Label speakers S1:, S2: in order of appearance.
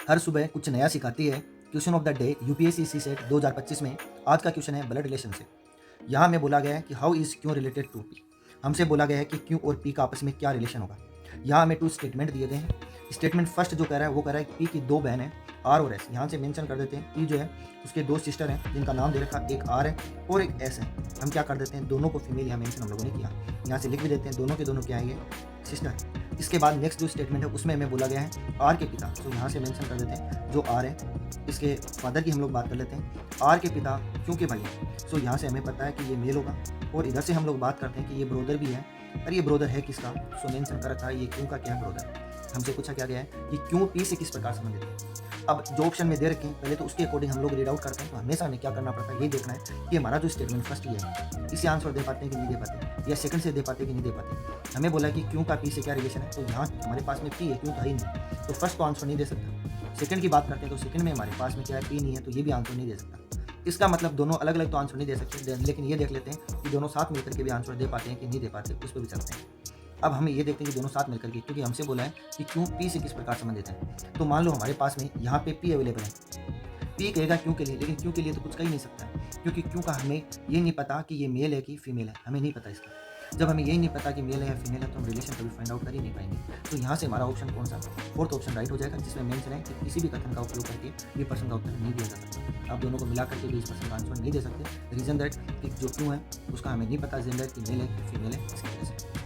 S1: हर सुबह कुछ नया सिखाती है। Question of the day UPSC set 2025 में आज का क्वेश्चन है ब्लड रिलेशन से। यहाँ हमें बोला गया है कि हाउ इज क्यों रिलेटेड टू पी। हमसे बोला गया है कि क्यों और पी का आपस में क्या रिलेशन होगा। यहाँ हमें टू स्टेटमेंट दिए गए हैं। स्टेटमेंट फर्स्ट जो कह रहा है वो कह रहा है कि पी की दो बहन है आर और एस। यहाँ से मेंशन कर देते हैं पी जो है उसके दो सिस्टर हैं जिनका नाम दे रखा, एक आर है और एक एस है। हम क्या कर देते हैं, दोनों को फीमेल यहाँ मेंशन हम लोगों ने किया, यहाँ से लिख भी देते हैं दोनों के दोनों क्या है, ये सिस्टर है। इसके बाद नेक्स्ट जो स्टेटमेंट है उसमें हमें बोला गया है आर के पिता, तो यहाँ से मेंशन कर देते हैं जो आर है इसके फादर की हम लोग बात कर लेते हैं। आर के पिता क्योंकि भाई है, सो यहाँ से हमें पता है कि ये मेल होगा। और इधर से हम लोग बात करते हैं कि ये ब्रोदर भी है, और ये ब्रोदर है किसका, सो मेंशन कर रखा है ये क्यों का क्या है, ब्रोदर। हमसे पूछा क्या गया है कि क्यों पी से किस प्रकार संबंधित है। अब जो ऑप्शन में दे रखे हैं पहले तो उसके अकॉर्डिंग हम लोग रीड आउट करते हैं, तो हमेशा हमें क्या करना पड़ता है, ये देखना है कि हमारा जो स्टेटमेंट फर्स्ट ये है इसे आंसर दे पाते हैं कि नहीं दे पाते, या सेकंड से दे पाते हैं कि नहीं दे पाते। हमें बोला कि क्यों का पी से क्या रिलेशन है, तो यहाँ हमारे पास में पी है, क्यों तो है ही नहीं, तो फर्स्ट तो आंसर नहीं दे सकता। सेकंड की बात करते हैं तो सेकंड में हमारे पास में क्या है, पी नहीं है, तो ये भी आंसर नहीं दे सकता। इसका मतलब दोनों अलग अलग तो आंसर नहीं दे सकते, लेकिन ये देख लेते हैं कि दोनों साथ मिलकर के भी आंसर दे पाते हैं कि नहीं दे पाते, उस पर भी चलते हैं। अब हमें ये देखते हैं कि दोनों साथ मिलकर के, क्योंकि हमसे बोला है कि क्यों पी से किस प्रकार संबंधित है। तो मान लो हमारे पास में यहाँ पे पी अवेलेबल है, पी कहेगा क्यों के लिए, लेकिन क्यों के लिए तो कुछ कह ही नहीं सकता है, क्योंकि क्यों का हमें ये नहीं पता कि ये मेल है कि फीमेल है, हमें नहीं पता इसका। जब हमें यही नहीं पता कि मेल है या फीमेल है तो हम रिलेशन कभी फाइंड आउट कर ही नहीं पाएंगे। तो यहाँ से हमारा ऑप्शन कौन सा, फोर्थ ऑप्शन राइट हो जाएगा, जिसमें मेंशन है कि किसी भी कथन का उपयोग करके ये प्रश्न का उत्तर नहीं दिया जा सकता। आप दोनों को मिला करके भी इस प्रश्न का आंसर नहीं दे सकते। रीजन दैट कि जो क्यों है उसका हमें नहीं पता जेंडर कि मेल है कि फीमेल है, इसी तरह से।